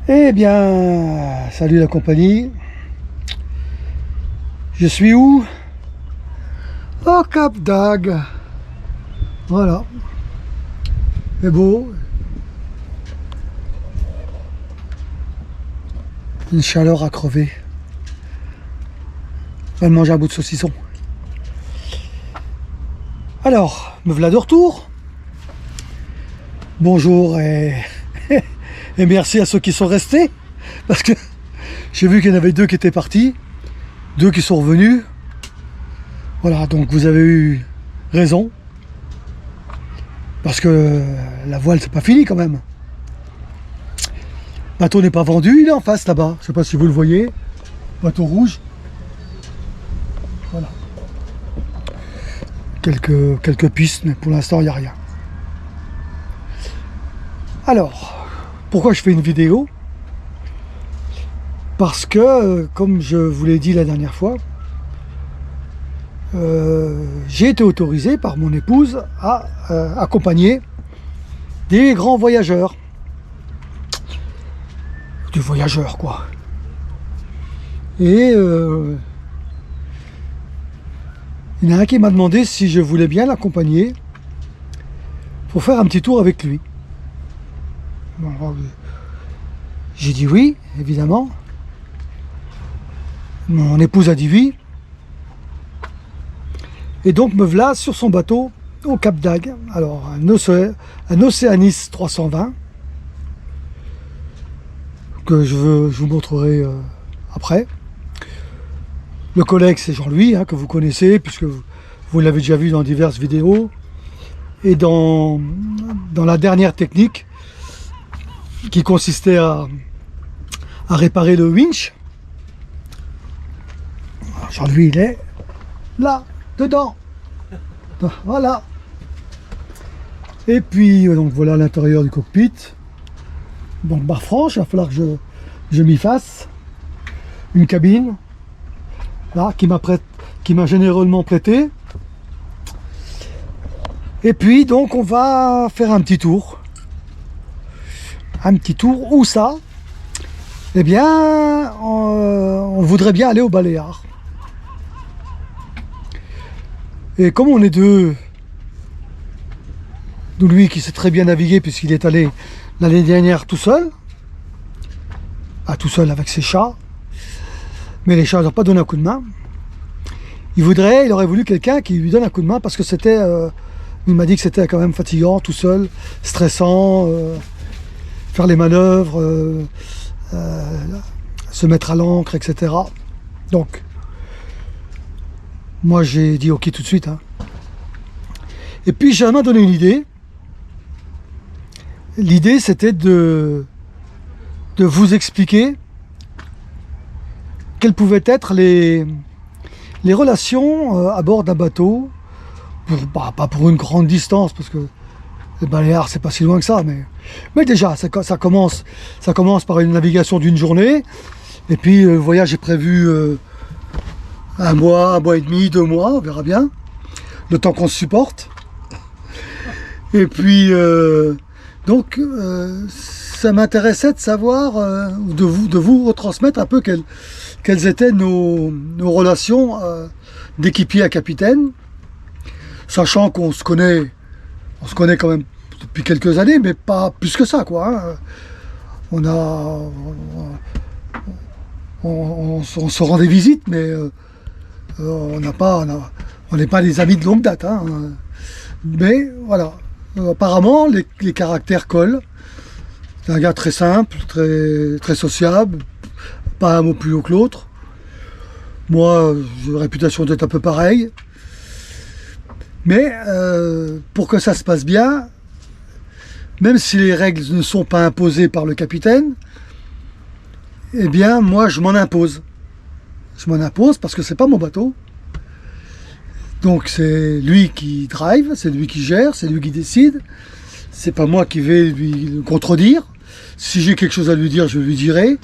Eh bien, salut la compagnie. Je suis où? Au Cap d'Agde. Voilà. C'est beau. Une chaleur à crever. On va manger un bout de saucisson. Alors, me voilà de retour. Bonjour et merci à ceux qui sont restés. Parce que j'ai vu qu'il y en avait deux qui étaient partis. Deux qui sont revenus. Voilà, donc vous avez eu raison. Parce que la voile, c'est pas fini quand même. Le bateau n'est pas vendu, il est en face là-bas. Je sais pas si vous le voyez. Bateau rouge. Voilà. Quelques pistes, mais pour l'instant, il n'y a rien. Alors, pourquoi je fais une vidéo? Parce que, comme je vous l'ai dit la dernière fois, j'ai été autorisé par mon épouse à accompagner des grands voyageurs. Des voyageurs, quoi. Et il y en a un qui m'a demandé si je voulais bien l'accompagner pour faire un petit tour avec lui. Bon, j'ai dit oui, évidemment. Mon épouse a dit oui. Et donc me voilà sur son bateau au Cap d'Agde. Alors un Oceanis 320 que je vous montrerai après. Le collègue c'est Jean-Louis, que vous connaissez puisque vous l'avez déjà vu dans diverses vidéos. Et dans la dernière technique qui consistait à réparer le winch. Jean-Louis il est là, dedans. Voilà. Et puis donc voilà l'intérieur du cockpit. Donc barre franche, il va falloir que je m'y fasse. Une cabine là qui m'a généreusement prêté. Et puis donc on va faire un petit tour. Un petit tour, où ça? Eh bien on voudrait bien aller aux Baléares. Et comme on est deux, d'où lui qui sait très bien naviguer puisqu'il est allé l'année dernière tout seul, tout seul avec ses chats, mais les chats n'ont pas donné un coup de main. Il aurait voulu quelqu'un qui lui donne un coup de main parce que c'était, il m'a dit que c'était quand même fatigant, tout seul, stressant, faire les manœuvres, se mettre à l'ancre, etc. Donc, moi j'ai dit ok tout de suite. Et puis j'ai m'a donné une idée. L'idée c'était de vous expliquer quelles pouvaient être les relations à bord d'un bateau, pas pour une grande distance, parce que les Baléares c'est pas si loin que ça, mais déjà ça commence par une navigation d'une journée, et puis le voyage est prévu un mois et demi, 2 mois, on verra bien, le temps qu'on se supporte. Et puis donc ça m'intéressait de savoir, de vous retransmettre un peu quelles étaient nos relations d'équipier à capitaine, sachant qu'on se connaît quand même depuis quelques années, mais pas plus que ça, quoi. On se rend des visites, mais on n'est pas des amis de longue date. Mais voilà, apparemment les caractères collent. C'est un gars très simple, très sociable, pas un mot plus haut que l'autre. Moi, j'ai la réputation d'être un peu pareil. Mais pour que ça se passe bien, même si les règles ne sont pas imposées par le capitaine, eh bien moi je m'en impose. Je m'en impose parce que c'est pas mon bateau. Donc c'est lui qui drive, c'est lui qui gère, c'est lui qui décide. C'est pas moi qui vais lui le contredire. Si j'ai quelque chose à lui dire, je lui dirai.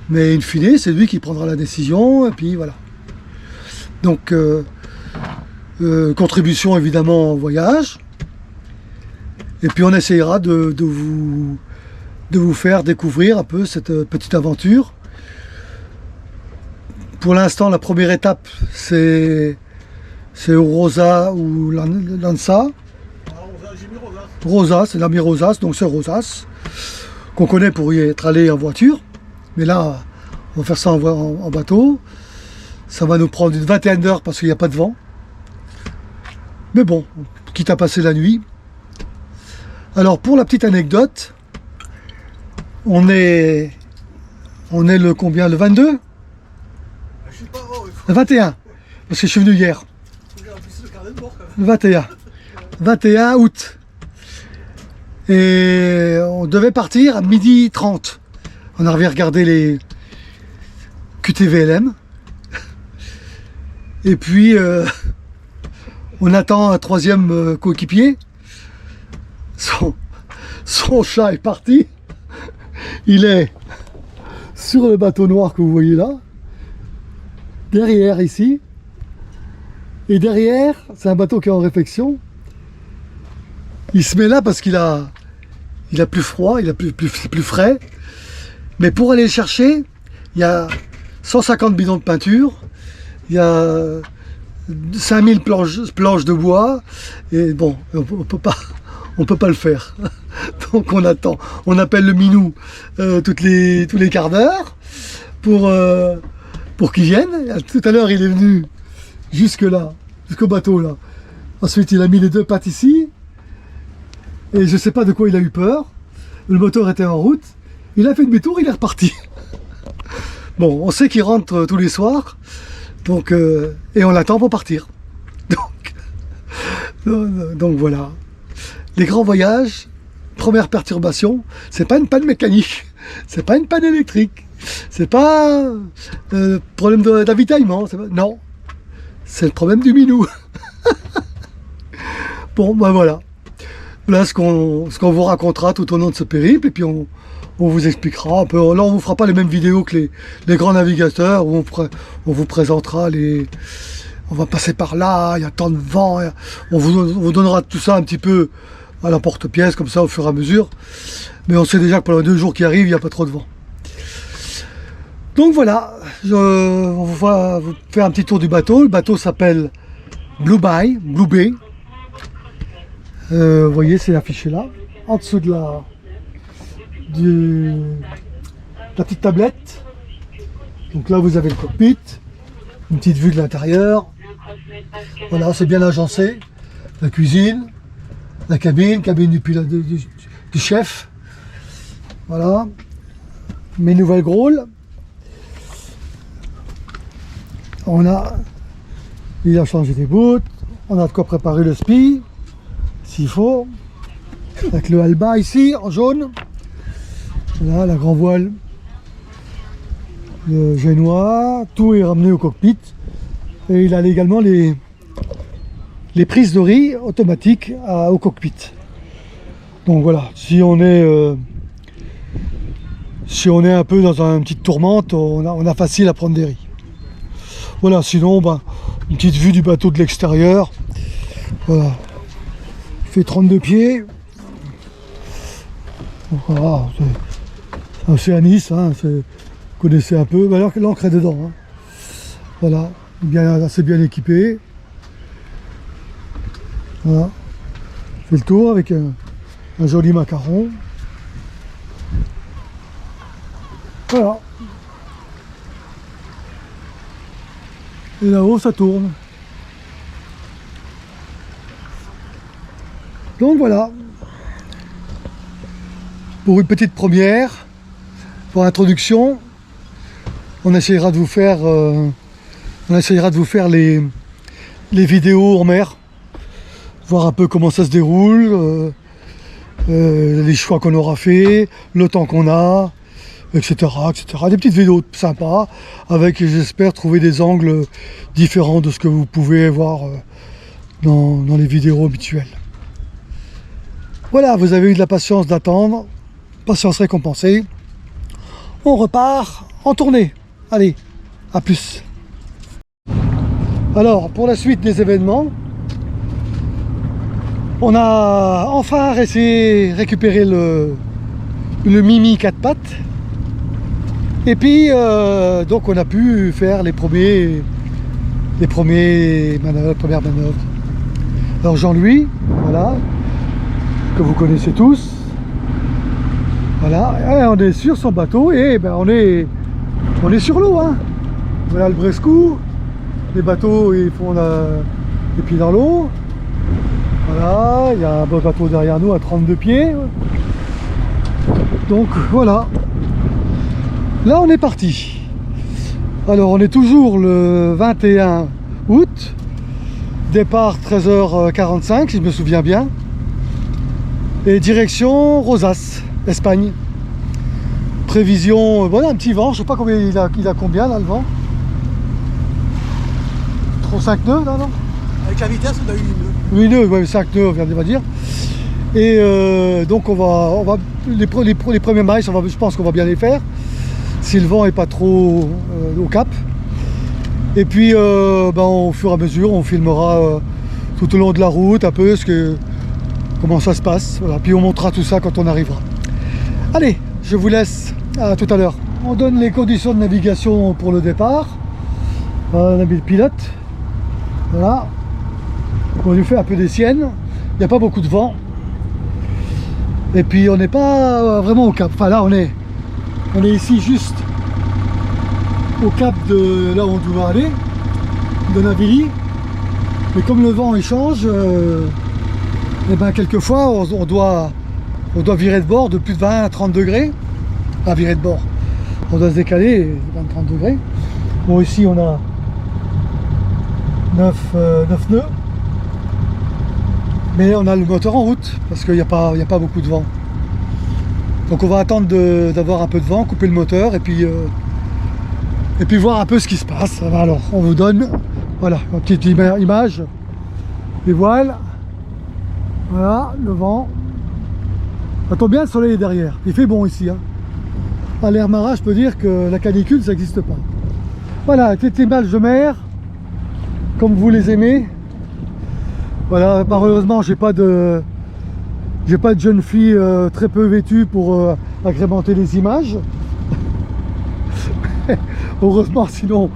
Mais in fine, c'est lui qui prendra la décision. Et puis voilà. Donc contribution évidemment au voyage. Et puis on essayera de vous de vous faire découvrir un peu cette petite aventure. Pour l'instant, la première étape, c'est Rosa ou Lanza. Rosa, c'est l'ami Rosas, donc c'est Rosas, qu'on connaît pour y être allé en voiture. Mais là, on va faire ça en bateau. Ça va nous prendre une vingtaine d'heures parce qu'il n'y a pas de vent. Mais bon, quitte à passer la nuit. Alors, pour la petite anecdote, on est le combien? Le 22? Le 21, parce que je suis venu hier. Le 21 août. Et on devait partir à 12h30. On avait regardé les QTVLM. Et puis, on attend un troisième coéquipier. Son chat est parti. Il est sur le bateau noir que vous voyez là. Derrière ici. Et derrière, c'est un bateau qui est en réfection. Il se met là parce qu'il a plus froid, il a plus frais. Mais pour aller le chercher, il y a 150 bidons de peinture, il y a 5000 planches de bois, et bon, on peut pas le faire. Donc on attend. On appelle le minou tous les quarts d'heure pour qu'il vienne. Tout à l'heure, il est venu jusque là, jusqu'au bateau là. Ensuite, il a mis les deux pattes ici. Et je sais pas de quoi il a eu peur. Le moteur était en route. Il a fait demi-tour, il est reparti. Bon, on sait qu'il rentre tous les soirs. Donc, et on l'attend pour partir. Donc voilà. Les grands voyages, première perturbation, c'est pas une panne mécanique. C'est pas une panne électrique. C'est pas problème d'avitaillement. Non. C'est le problème du minou. Bon, ben voilà. Là, ce qu'on vous racontera tout au long de ce périple, et puis on vous expliquera un peu. Là, on vous fera pas les mêmes vidéos que les grands navigateurs, où on vous présentera on va passer par là, il y a tant de vent, on vous donnera tout ça un petit peu à l'emporte-pièce, comme ça, au fur et à mesure. Mais on sait déjà que pendant les 2 jours qui arrivent, il n'y a pas trop de vent. Donc voilà, on va vous faire un petit tour du bateau. Le bateau s'appelle Blue Bay. Vous voyez, c'est affiché là, en dessous de la petite tablette. Donc là, vous avez le cockpit, une petite vue de l'intérieur. Voilà, c'est bien agencé. La cuisine, la cabine du pilote, du chef. Voilà, mes nouvelles grôles. Il a changé des bouts. On a de quoi préparer le spi. S'il faut, avec le Alba ici en jaune, là la grand voile, le génois, tout est ramené au cockpit, et il a également les prises de riz automatiques au cockpit. Donc voilà, si on est un peu dans une petite tourmente, on a facile à prendre des riz. Voilà, sinon une petite vue du bateau de l'extérieur. Voilà. Il fait 32 pieds. Voilà, c'est Océanis, hein, vous connaissez un peu. Alors que l'encre est dedans. Hein. Voilà, assez bien équipé. Voilà. Je fais le tour avec un joli macaron. Voilà. Et là-haut, ça tourne. Donc voilà, pour une petite première, pour introduction, on essayera de vous faire les vidéos en mer, voir un peu comment ça se déroule, les choix qu'on aura fait, le temps qu'on a, etc., etc. Des petites vidéos sympas, avec, j'espère, trouver des angles différents de ce que vous pouvez voir dans les vidéos habituelles. Voilà, vous avez eu de la patience d'attendre, patience récompensée. On repart en tournée. Allez, à plus. Alors, pour la suite des événements, on a enfin récupéré le le Mimi 4 pattes. Et puis donc on a pu faire les premières manœuvres. Alors Jean-Louis, voilà, que vous connaissez tous. Voilà, et on est sur son bateau et ben on est sur l'eau. Hein. Voilà le Brescou, les bateaux ils font les pieds dans l'eau. Voilà, il y a un beau bateau derrière nous à 32 pieds. Donc voilà, là on est parti. Alors on est toujours le 21 août, départ 13h45 si je me souviens bien, et direction Rosas, Espagne. Prévision, voilà un petit vent, je sais pas combien il a combien là le vent. Trop 5 nœuds là non? Avec la vitesse on a eu 8 nœuds, ouais, 5 nœuds on va dire. Et donc on va les premiers miles, je pense qu'on va bien les faire si le vent est pas trop au cap. Et puis au fur et à mesure on filmera tout au long de la route un peu comment ça se passe. Voilà. Puis on montrera tout ça quand on arrivera. Allez, je vous laisse, à tout à l'heure. On donne les conditions de navigation pour le départ. On a mis le pilote. Voilà. On lui fait un peu des siennes. Il n'y a pas beaucoup de vent. Et puis on n'est pas vraiment au cap. Enfin là on est ici juste au cap de là où on doit aller, de Navilly. Mais comme le vent il change, et ben quelquefois on doit virer de bord de plus de 20 à 30 degrés. À virer de bord. On doit se décaler 20-30 degrés. Bon ici on a 9 nœuds. Mais on a le moteur en route parce qu'il n'y a pas beaucoup de vent. Donc on va attendre d'avoir un peu de vent, couper le moteur et puis voir un peu ce qui se passe. Alors on vous donne voilà une petite image des voiles. Voilà le vent. Ça tombe bien, le soleil est derrière. Il fait bon ici. Hein. À l'air marin, je peux dire que la canicule ça n'existe pas. Voilà, petite image de mer comme vous les aimez. Voilà, malheureusement j'ai pas de jeune fille très peu vêtue pour agrémenter les images. Heureusement, sinon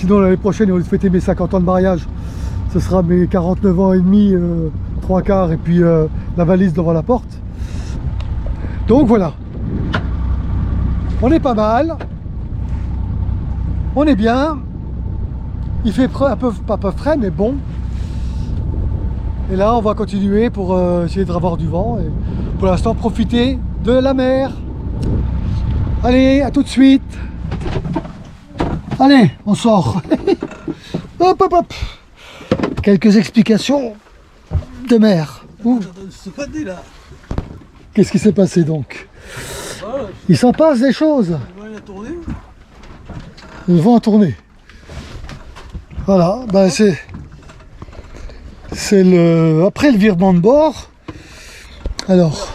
l'année prochaine, au lieu de fêter mes 50 ans de mariage, ce sera mes 49 ans et demi, 3/4 et puis la valise devant la porte. Donc voilà, on est pas mal, on est bien, il fait un peu, pas peu frais mais bon. Et là on va continuer pour essayer de avoir du vent et pour l'instant profiter de la mer. Allez, à tout de suite. Allez, on sort. Hop hop hop. Quelques explications de mer. Qu'est-ce qui s'est passé donc? Il s'en passe des choses. Le vent a tourné. Voilà, ben c'est après le virement de bord. Alors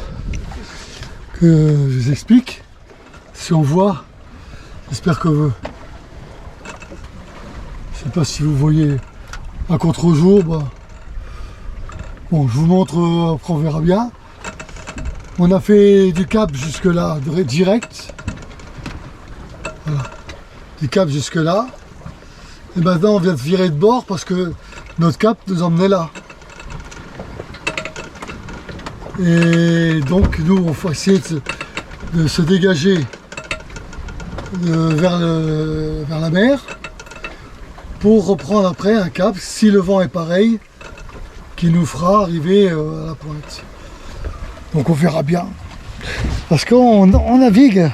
que je vous explique, si on voit, j'espère que je sais pas si vous voyez à contre-jour, bon je vous montre, après on verra bien. On a fait du cap jusque là direct, voilà, du cap jusque là, et maintenant on vient de virer de bord parce que notre cap nous emmenait là. Et donc nous on va essayer de se dégager vers la mer pour reprendre après un cap si le vent est pareil qui nous fera arriver à la pointe. Donc on verra bien parce qu'on navigue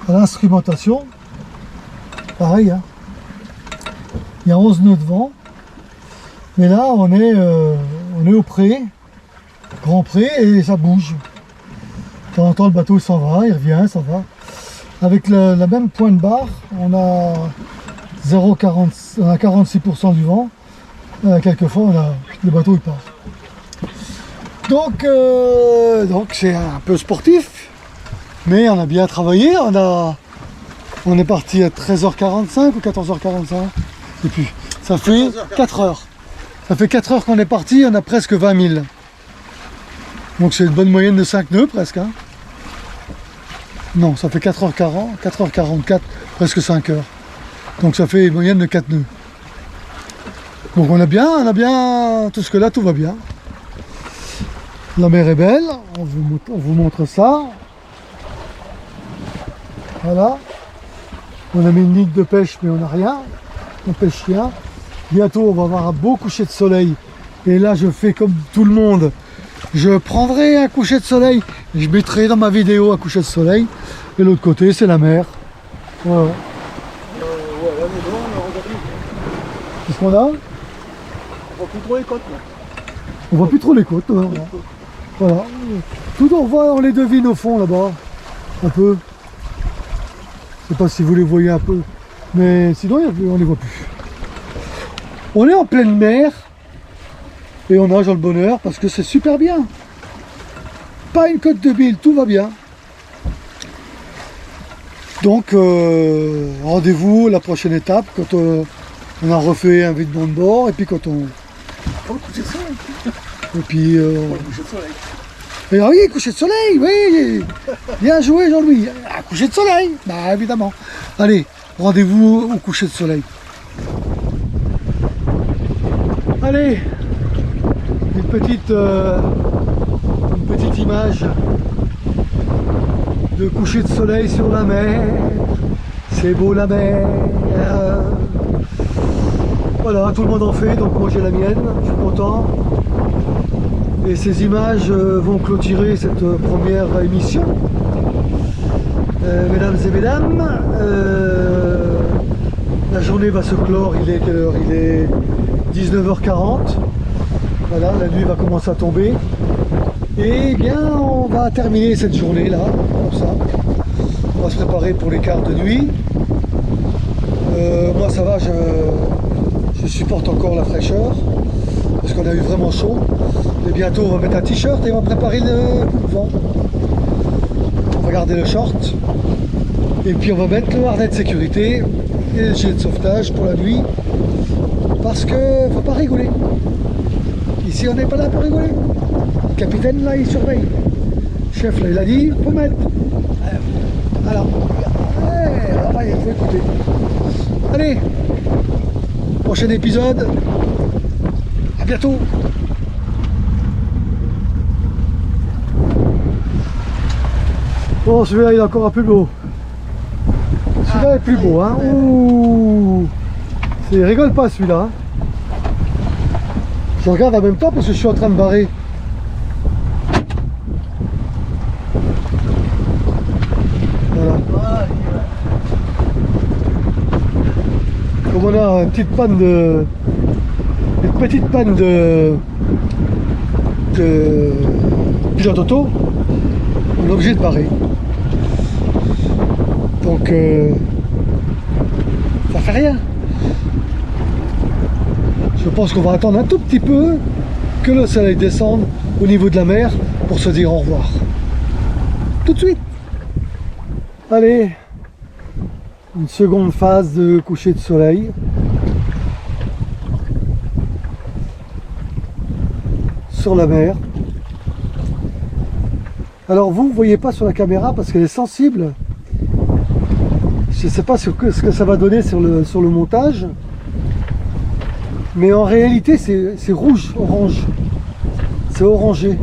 à l'instrumentation pareil hein. Il y a 11 nœuds de vent mais là on est au pré, grand pré, et ça bouge. De temps en temps le bateau s'en va, il revient, ça va. Avec la même point de barre, on a 46% du vent. Quelquefois le bateau il part. Donc c'est un peu sportif, mais on a bien travaillé. On est parti à 13h45 ou 14h45. Et puis ça fait 4 heures. Ça fait 4 heures qu'on est parti, on a presque 20 000. Donc c'est une bonne moyenne de 5 nœuds presque. Hein. Non, ça fait 4h40, 4h44, presque 5h. Donc ça fait une moyenne de 4 nœuds. Donc on a bien, tout ce que là, tout va bien. La mer est belle, on vous montre ça. Voilà. On a mis une ligne de pêche, mais on n'a rien. On pêche rien. Bientôt, on va avoir un beau coucher de soleil. Et là, je fais comme tout le monde. Je prendrai un coucher de soleil. Et je mettrai dans ma vidéo un coucher de soleil. Et l'autre côté, c'est la mer. Voilà. Qu'est-ce qu'on a? On voit plus trop les côtes. Là. On voit plus trop les côtes. Voilà. Tout on voit, on les devine au fond là-bas. Un peu. Je sais pas si vous les voyez un peu. Mais sinon, on les voit plus. On est en pleine mer. Et on nage dans le bonheur parce que c'est super bien. Pas une côte de bile, tout va bien. Donc, rendez-vous la prochaine étape quand on a refait un videment de bord et puis quand on... Oh, coucher de soleil. Et puis... Coucher de soleil. Et oui, coucher de soleil, oui. Bien joué Jean-Louis. Ah, coucher de soleil, bah évidemment. Allez, rendez-vous au coucher de soleil. Allez, une petite image de coucher de soleil sur la mer. C'est beau la mer. Voilà, tout le monde en fait, donc moi j'ai la mienne, je suis content. Et ces images vont clôturer cette première émission. Mesdames et mesdames, la journée va se clore, il est quelle heure? Il est 19h40. Voilà, la nuit va commencer à tomber. Et bien, on va terminer cette journée là, comme ça. On va se préparer pour les quarts de nuit. Moi ça va, je supporte encore la fraîcheur, parce qu'on a eu vraiment chaud. Et bientôt on va mettre un t-shirt et on va préparer le vent. On va garder le short. Et puis on va mettre le harnais de sécurité et le gilet de sauvetage pour la nuit. Parce que faut pas rigoler. Ici on n'est pas là pour rigoler. Le capitaine là il surveille. Le chef là il a dit, faut mettre. Alors, il faut écouter. Allez, prochain épisode. À bientôt. Bon, celui-là il est encore un peu beau. Celui-là est plus beau, hein. Ouh, il rigole pas celui-là. Je regarde en même temps parce que je suis en train de barrer. Voilà. Comme on a une petite panne de pilote auto, on est obligé de barrer. Donc ça fait rien. Je pense qu'on va attendre un tout petit peu que le soleil descende au niveau de la mer pour se dire au revoir. Tout de suite. Allez, une seconde phase de coucher de soleil. Sur la mer. Alors vous ne voyez pas sur la caméra parce qu'elle est sensible. Je ne sais pas ce que ça va donner sur le montage. Mais en réalité c'est rouge, orange. C'est orangé.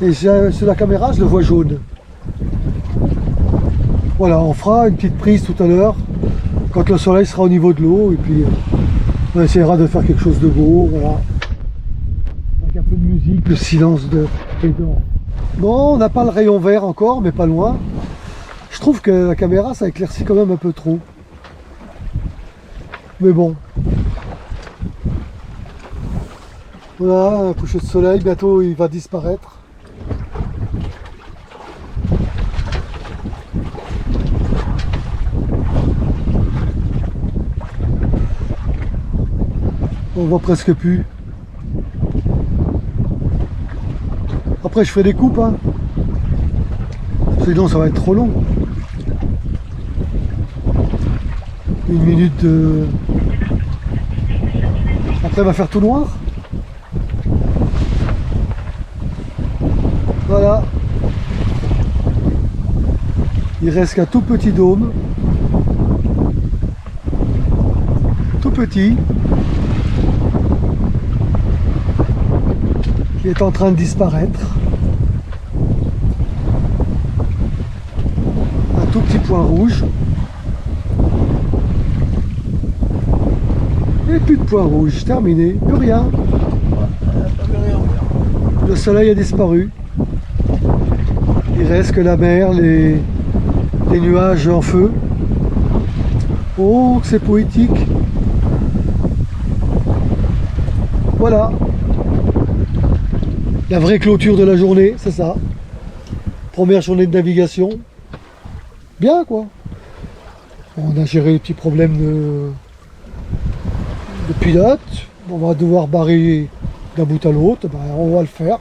Et sur la caméra je le vois jaune. Voilà, on fera une petite prise tout à l'heure quand le soleil sera au niveau de l'eau et puis on essaiera de faire quelque chose de beau, voilà. Avec un peu de musique, le silence de dehors. Bon, on n'a pas le rayon vert encore, mais pas loin. Je trouve que la caméra ça éclaircit quand même un peu trop. Mais bon. Voilà, un coucher de soleil, bientôt il va disparaître. On voit presque plus. Après je ferai des coupes, hein. Sinon ça va être trop long. Une minute de... Après il va faire tout noir. Voilà. Il reste qu'un tout petit dôme. Tout petit. Qui est en train de disparaître. Un tout petit point rouge. Et plus de point rouge, terminé, plus rien. Le soleil a disparu. Il reste que la mer, les nuages en feu. Oh, c'est poétique. Voilà. La vraie clôture de la journée, c'est ça. Première journée de navigation. Bien, quoi. On a géré les petits problèmes de pilote. On va devoir barrer d'un bout à l'autre. Ben, on va le faire.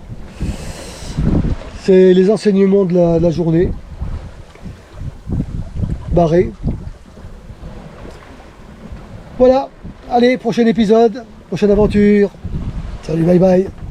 C'est les enseignements de la journée. Barré. Voilà. Allez, prochain épisode, prochaine aventure. Salut, bye bye.